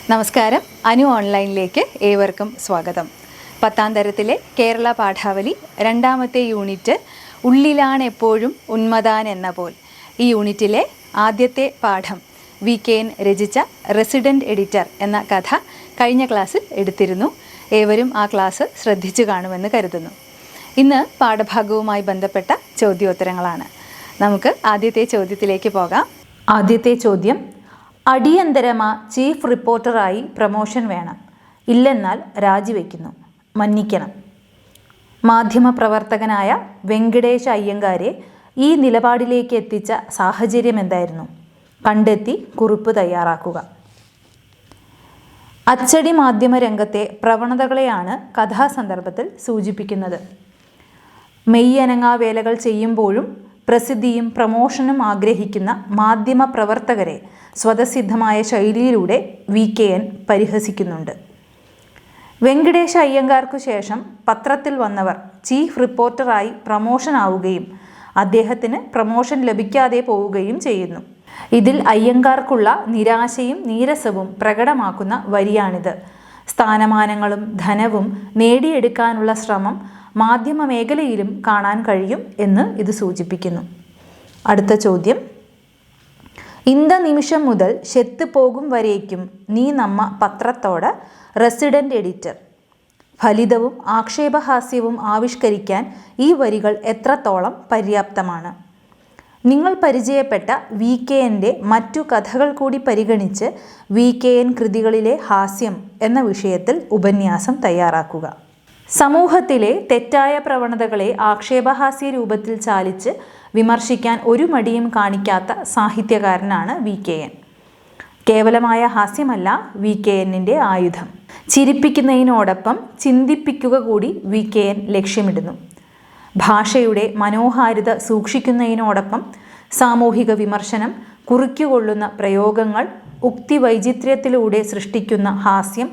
നമസ്കാരം. അനു ഓൺലൈനിലേക്ക് ഏവർക്കും സ്വാഗതം. 10ാം തരത്തിലെ കേരള പാഠാവലി 2ാമത്തെ യൂണിറ്റ് ഉള്ളിലാണ് എപ്പോഴും ഉന്മദാൻ എന്ന പോൽ. ഈ യൂണിറ്റിലെ ആദ്യത്തെ പാഠം VKN രചിച്ച റെസിഡൻറ്റ് എഡിറ്റർ എന്ന കഥ കഴിഞ്ഞ ക്ലാസ്സിൽ എടുത്തിരുന്നു. ഏവരും ആ ക്ലാസ് ശ്രദ്ധിച്ചു കാണുമെന്ന് കരുതുന്നു. ഇന്ന് പാഠഭാഗവുമായി ബന്ധപ്പെട്ട ചോദ്യോത്തരങ്ങളാണ്. നമുക്ക് ആദ്യത്തെ ചോദ്യത്തിലേക്ക് പോകാം. ആദ്യത്തെ ചോദ്യം: അടിയന്തരമാ ചീഫ് റിപ്പോർട്ടറായി പ്രമോഷൻ വേണം, ഇല്ലെന്നാൽ രാജിവെക്കുന്നു, മന്നിക്കണം. മാധ്യമപ്രവർത്തകനായ വെങ്കടേശ അയ്യങ്കാരെ ഈ നിലപാടിലേക്ക് എത്തിച്ച സാഹചര്യം എന്തായിരുന്നു? കണ്ടെത്തി കുറിപ്പ് തയ്യാറാക്കുക. അച്ചടി മാധ്യമ രംഗത്തെ പ്രവണതകളെയാണ് കഥാസന്ദർഭത്തിൽ സൂചിപ്പിക്കുന്നത്. മെയ്യനങ്ങാ വേലകൾ ചെയ്യുമ്പോഴും പ്രസിദ്ധിയും പ്രമോഷനും ആഗ്രഹിക്കുന്ന മാധ്യമ പ്രവർത്തകരെ സ്വതസിദ്ധമായ ശൈലിയിലൂടെ VKN പരിഹസിക്കുന്നുണ്ട്. വെങ്കടേശ അയ്യങ്കാർക്കു ശേഷം പത്രത്തിൽ വന്നവർ ചീഫ് റിപ്പോർട്ടറായി പ്രമോഷൻ ആവുകയും അദ്ദേഹത്തിന് പ്രമോഷൻ ലഭിക്കാതെ പോവുകയും ചെയ്യുന്നു. ഇതിൽ അയ്യങ്കാർക്കുള്ള നിരാശയും നീരസവും പ്രകടമാക്കുന്ന വരിയാണിത്. സ്ഥാനമാനങ്ങളും ധനവും നേടിയെടുക്കാനുള്ള ശ്രമം മാധ്യമ മേഖലയിലും കാണാൻ കഴിയും എന്ന് ഇത് സൂചിപ്പിക്കുന്നു. അടുത്ത ചോദ്യം: ഇന്ത നിമിഷം മുതൽ ശെത്ത് പോകും വരേക്കും നീ നമ്മ പത്രത്തോട് റെസിഡൻറ്റ് എഡിറ്റർ. ഫലിതവും ആക്ഷേപഹാസ്യവും ആവിഷ്കരിക്കാൻ ഈ വരികൾ എത്രത്തോളം പര്യാപ്തമാണ്? നിങ്ങൾ പരിചയപ്പെട്ട VKNൻ്റെ മറ്റു കഥകൾ കൂടി പരിഗണിച്ച് VKN കൃതികളിലെ ഹാസ്യം എന്ന വിഷയത്തിൽ ഉപന്യാസം തയ്യാറാക്കുക. സമൂഹത്തിലെ തെറ്റായ പ്രവണതകളെ ആക്ഷേപഹാസ്യ രൂപത്തിൽ ചാലിച്ച് വിമർശിക്കാൻ ഒരു മടിയും കാണിക്കാത്ത സാഹിത്യകാരനാണ് VKN. കേവലമായ ഹാസ്യമല്ല VKNൻ്റെ ആയുധം. ചിരിപ്പിക്കുന്നതിനോടൊപ്പം ചിന്തിപ്പിക്കുക കൂടി VKN ലക്ഷ്യമിടുന്നു. ഭാഷയുടെ മനോഹാരിത സൂക്ഷിക്കുന്നതിനോടൊപ്പം സാമൂഹിക വിമർശനം, കുറിക്കുകൊള്ളുന്ന പ്രയോഗങ്ങൾ, ഉക്തി വൈചിത്ര്യത്തിലൂടെ സൃഷ്ടിക്കുന്ന ഹാസ്യം,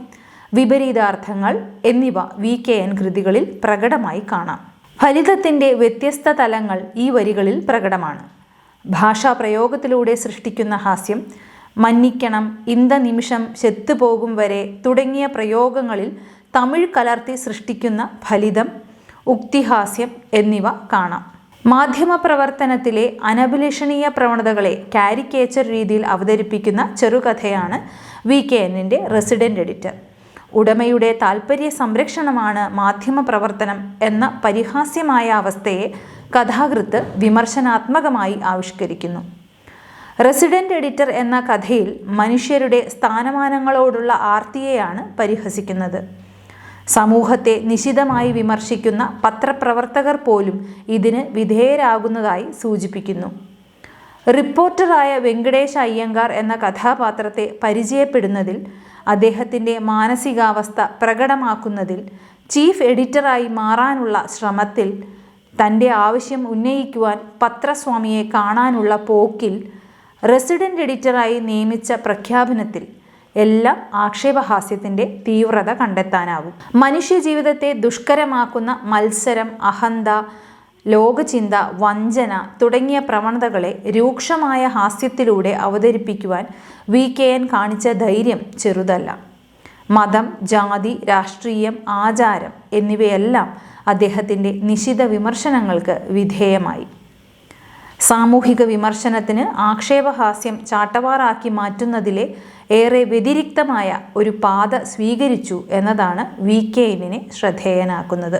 വിപരീതാർത്ഥങ്ങൾ എന്നിവ VKN കൃതികളിൽ പ്രകടമായി കാണാം. ഫലിതത്തിൻ്റെ വ്യത്യസ്ത തലങ്ങൾ ഈ വരികളിൽ പ്രകടമാണ്. ഭാഷാ പ്രയോഗത്തിലൂടെ സൃഷ്ടിക്കുന്ന ഹാസ്യം, മന്നിക്കണം, ഇന്ത നിമിഷം ശെത്ത് പോകും വരെ തുടങ്ങിയ പ്രയോഗങ്ങളിൽ തമിഴ് കലർത്തി സൃഷ്ടിക്കുന്ന ഫലിതം, ഉക്തിഹാസ്യം എന്നിവ കാണാം. മാധ്യമപ്രവർത്തനത്തിലെ അനഭിലഷണീയ പ്രവണതകളെ കാരിക്കേച്ചർ രീതിയിൽ അവതരിപ്പിക്കുന്ന ചെറുകഥയാണ് VKNൻ്റെ റെസിഡൻറ്റ് എഡിറ്റർ. ഉടമയുടെ താൽപ്പര്യ സംരക്ഷണമാണ് മാധ്യമപ്രവർത്തനം എന്ന പരിഹാസ്യമായ അവസ്ഥയെ കഥാകൃത്ത് വിമർശനാത്മകമായി ആവിഷ്കരിക്കുന്നു. റെസിഡൻറ്റ് എഡിറ്റർ എന്ന കഥയിൽ മനുഷ്യരുടെ സ്ഥാനമാനങ്ങളോടുള്ള ആർത്തിയെയാണ് പരിഹസിക്കുന്നത്. സമൂഹത്തെ നിശിതമായി വിമർശിക്കുന്ന പത്രപ്രവർത്തകർ പോലും ഇതിന് വിധേയരാകുന്നതായി സൂചിപ്പിക്കുന്നു. റിപ്പോർട്ടറായ വെങ്കടേശ അയ്യങ്കാർ എന്ന കഥാപാത്രത്തെ പരിചയപ്പെടുന്നതിൽ, അദ്ദേഹത്തിൻ്റെ മാനസികാവസ്ഥ പ്രകടമാക്കുന്നതിൽ, ചീഫ് എഡിറ്ററായി മാറാനുള്ള ശ്രമത്തിൽ, തൻ്റെ ആവശ്യം ഉന്നയിക്കുവാൻ പത്രസ്വാമിയെ കാണാനുള്ള പോക്കിൽ, റെസിഡൻറ്റ് എഡിറ്ററായി നിയമിച്ച പ്രഖ്യാപനത്തിൽ എല്ലാം ആക്ഷേപഹാസ്യത്തിൻ്റെ തീവ്രത കണ്ടെത്താനാവും. മനുഷ്യജീവിതത്തെ ദുഷ്കരമാക്കുന്ന മത്സരം, അഹന്ത, ലോകചിന്ത, വഞ്ചന തുടങ്ങിയ പ്രവണതകളെ രൂക്ഷമായ ഹാസ്യത്തിലൂടെ അവതരിപ്പിക്കുവാൻ VKN കാണിച്ച ധൈര്യം ചെറുതല്ല. മതം, ജാതി, രാഷ്ട്രീയം, ആചാരം എന്നിവയെല്ലാം അദ്ദേഹത്തിൻ്റെ നിശിത വിമർശനങ്ങൾക്ക് വിധേയമായി. സാമൂഹിക വിമർശനത്തിന് ആക്ഷേപഹാസ്യം ചാട്ടവാറാക്കി മാറ്റുന്നതിലെ ഏറെ വ്യതിരിക്തമായ ഒരു പാത സ്വീകരിച്ചു എന്നതാണ് VKNനെ ശ്രദ്ധേയനാക്കുന്നത്.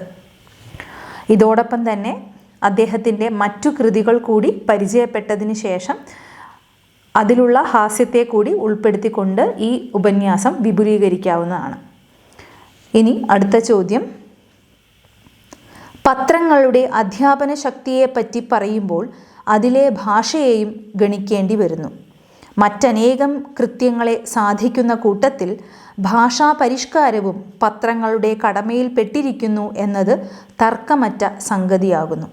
ഇതോടൊപ്പം തന്നെ അദ്ദേഹത്തിൻ്റെ മറ്റു കൃതികൾ കൂടി പരിചയപ്പെട്ടതിന് ശേഷം അതിലുള്ള ഹാസ്യത്തെ കൂടി ഉൾപ്പെടുത്തിക്കൊണ്ട് ഈ ഉപന്യാസം വിപുലീകരിക്കാവുന്നതാണ്. ഇനി അടുത്ത ചോദ്യം: പത്രങ്ങളുടെ അധ്യാപന ശക്തിയെപ്പറ്റി പറയുമ്പോൾ അതിലെ ഭാഷയെയും ഗണിക്കേണ്ടി വരുന്നു. മറ്റനേകം കൃത്യങ്ങളെ സാധിക്കുന്ന കൂട്ടത്തിൽ ഭാഷാ പരിഷ്കാരവും പത്രങ്ങളുടെ കടമയിൽപ്പെട്ടിരിക്കുന്നു എന്നത് തർക്കമറ്റ സംഗതിയാകുന്നു.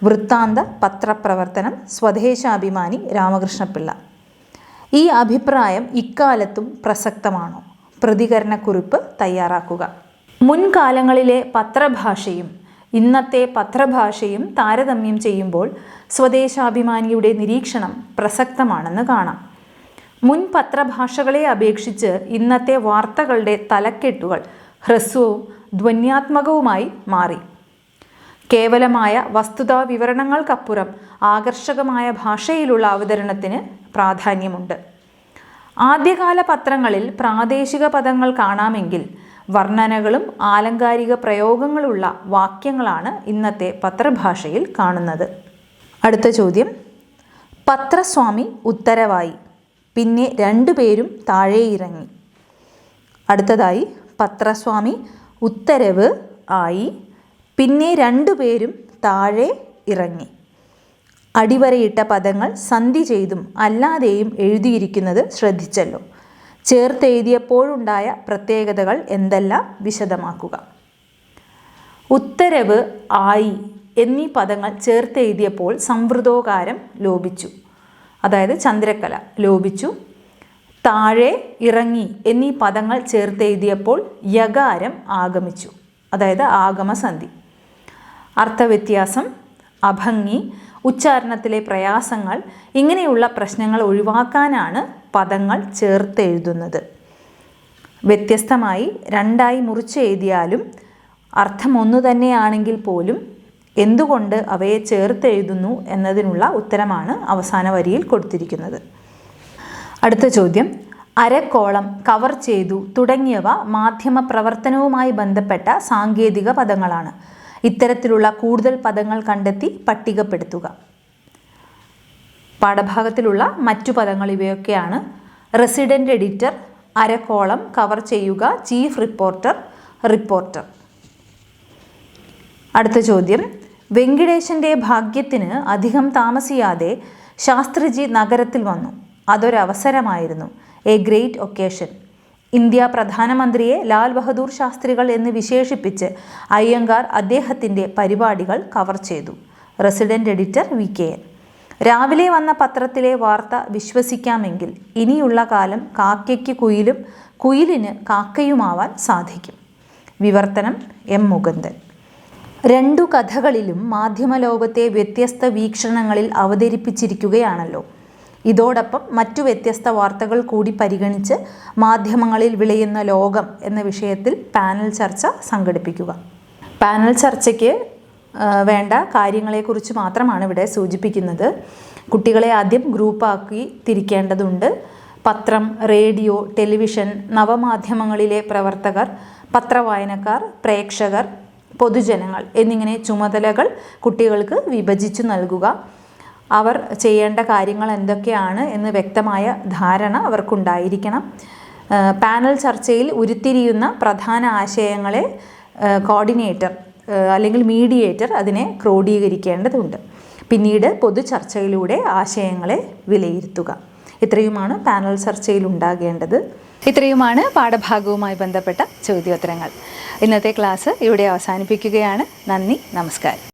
വൃത്താന്ത പത്രപ്രവർത്തനം, സ്വദേശാഭിമാനി, രാമകൃഷ്ണപിള്ള. ഈ അഭിപ്രായം ഇക്കാലത്തും പ്രസക്തമാണോ? പ്രതികരണക്കുറിപ്പ് തയ്യാറാക്കുക. മുൻകാലങ്ങളിലെ പത്രഭാഷയും ഇന്നത്തെ പത്രഭാഷയും താരതമ്യം ചെയ്യുമ്പോൾ സ്വദേശാഭിമാനിയുടെ നിരീക്ഷണം പ്രസക്തമാണെന്ന് കാണാം. മുൻ പത്രഭാഷകളെ അപേക്ഷിച്ച് ഇന്നത്തെ വാർത്തകളുടെ തലക്കെട്ടുകൾ ഹ്രസ്വവും ധ്വന്യാത്മകവുമായി മാറി. കേവലമായ വസ്തുതാ വിവരണങ്ങൾക്കപ്പുറം ആകർഷകമായ ഭാഷയിലുള്ള അവതരണത്തിന് പ്രാധാന്യമുണ്ട്. ആദ്യകാല പത്രങ്ങളിൽ പ്രാദേശിക പദങ്ങൾ കാണാമെങ്കിൽ വർണ്ണനകളും ആലങ്കാരിക പ്രയോഗങ്ങളുള്ള വാക്യങ്ങളാണ് ഇന്നത്തെ പത്രഭാഷയിൽ കാണുന്നത്. അടുത്ത ചോദ്യം. പത്രസ്വാമി ഉത്തരവായി, പിന്നെ രണ്ടുപേരും താഴെ ഇറങ്ങി. അടുത്തതായി പത്രസ്വാമി ഉത്തരവ് ആയി, പിന്നെ രണ്ടുപേരും താഴെ ഇറങ്ങി. അടിവരയിട്ട പദങ്ങൾ സന്ധി ചെയ്തും അല്ലാതെയും എഴുതിയിരിക്കുന്നത് ശ്രദ്ധിച്ചല്ലോ. ചേർത്തെഴുതിയപ്പോഴുണ്ടായ പ്രത്യേകതകൾ എന്തെല്ലാം വിശദമാക്കുക. ഉത്തരവ്, ആയി എന്നീ പദങ്ങൾ ചേർത്തെഴുതിയപ്പോൾ സംവൃതോകാരം ലോപിച്ചു, അതായത് ചന്ദ്രക്കല ലോപിച്ചു. താഴെ, ഇറങ്ങി എന്നീ പദങ്ങൾ ചേർത്തെഴുതിയപ്പോൾ യകാരം ആഗമിച്ചു, അതായത് ആഗമസന്ധി. അർത്ഥവ്യത്യാസം, അഭംഗി, ഉച്ചാരണത്തിലെ പ്രയാസങ്ങൾ ഇങ്ങനെയുള്ള പ്രശ്നങ്ങൾ ഒഴിവാക്കാനാണ് പദങ്ങൾ ചേർത്തെഴുതുന്നത്. വ്യത്യസ്തമായി രണ്ടായി മുറിച്ചെഴുതിയാലും അർത്ഥം ഒന്നു തന്നെയാണെങ്കിൽ പോലും എന്തുകൊണ്ട് അവയെ ചേർത്തെഴുതുന്നു എന്നതിനുള്ള ഉത്തരമാണ് അവസാന വരിയിൽ കൊടുത്തിരിക്കുന്നത്. അടുത്ത ചോദ്യം. അരക്കോളം, കവർ ചെയ്തു തുടങ്ങിയവ മാധ്യമ പ്രവർത്തനവുമായി ബന്ധപ്പെട്ട സാങ്കേതിക പദങ്ങളാണ്. ഇത്തരത്തിലുള്ള കൂടുതൽ പദങ്ങൾ കണ്ടെത്തി പട്ടികപ്പെടുത്തുക. പാഠഭാഗത്തിലുള്ള മറ്റു പദങ്ങൾ ഇവയൊക്കെയാണ്. റെസിഡൻ്റ് എഡിറ്റർ, അരക്കോളം, കവർ ചെയ്യുക, ചീഫ് റിപ്പോർട്ടർ, റിപ്പോർട്ടർ. അടുത്ത ചോദ്യം. വെങ്കിടേശൻ്റെ ഭാഗ്യത്തിന് അധികം താമസിയാതെ ശാസ്ത്രിജി നഗരത്തിൽ വന്നു. അതൊരവസരമായിരുന്നു, എ ഗ്രേറ്റ് ഒക്കേഷൻ. ഇന്ത്യ പ്രധാനമന്ത്രിയെ ലാൽ ബഹദൂർ ശാസ്ത്രികൾ എന്ന് വിശേഷിപ്പിച്ച് അയ്യങ്കാർ അദ്ദേഹത്തിൻ്റെ പരിപാടികൾ കവർ ചെയ്തു. Resident editor VKN. രാവിലെ വന്ന പത്രത്തിലെ വാർത്ത വിശ്വസിക്കാമെങ്കിൽ ഇനിയുള്ള കാലം കാക്കയ്ക്ക് കുയിലും കുയിലിന് കാക്കയുമാവാൻ സാധിക്കും. വിവർത്തനം M. മുകുന്ദൻ. രണ്ടു കഥകളിലും മാധ്യമലോകത്തെ വ്യത്യസ്ത വീക്ഷണങ്ങളിൽ അവതരിപ്പിച്ചിരിക്കുകയാണല്ലോ. ഇതോടൊപ്പം മറ്റു വ്യത്യസ്ത വാർത്തകൾ കൂടി പരിഗണിച്ച് മാധ്യമങ്ങളിൽ വിളയുന്ന ലോകം എന്ന വിഷയത്തിൽ പാനൽ ചർച്ച സംഘടിപ്പിക്കുക. പാനൽ ചർച്ചയ്ക്ക് വേണ്ട കാര്യങ്ങളെക്കുറിച്ച് മാത്രമാണ് ഇവിടെ സൂചിപ്പിക്കുന്നത്. കുട്ടികളെ ആദ്യം ഗ്രൂപ്പാക്കി തിരിക്കേണ്ടതുണ്ട്. പത്രം, റേഡിയോ, ടെലിവിഷൻ, നവമാധ്യമങ്ങളിലെ പ്രവർത്തകർ, പത്രവായനക്കാർ, പ്രേക്ഷകർ, പൊതുജനങ്ങൾ എന്നിങ്ങനെ ചുമതലകൾ കുട്ടികൾക്ക് വിഭജിച്ചു നൽകുക. അവർ ചെയ്യേണ്ട കാര്യങ്ങൾ എന്തൊക്കെയാണ് എന്ന് വ്യക്തമായ ധാരണ അവർക്കുണ്ടായിരിക്കണം. പാനൽ ചർച്ചയിൽ ഉരുത്തിരിയുന്ന പ്രധാന ആശയങ്ങളെ കോർഡിനേറ്റർ അല്ലെങ്കിൽ മീഡിയേറ്റർ അതിനെ ക്രോഡീകരിക്കേണ്ടതുണ്ട്. പിന്നീട് പൊതു ചർച്ചയിലൂടെ ആശയങ്ങളെ വിലയിരുത്തുക. ഇത്രയുമാണ് പാനൽ ചർച്ചയിൽ ഉണ്ടാകേണ്ടത്. ഇത്രയുമാണ് പാഠഭാഗവുമായി ബന്ധപ്പെട്ട ചോദ്യോത്തരങ്ങൾ. ഇന്നത്തെ ക്ലാസ് ഇവിടെ അവസാനിപ്പിക്കുകയാണ്. നന്ദി, നമസ്കാരം.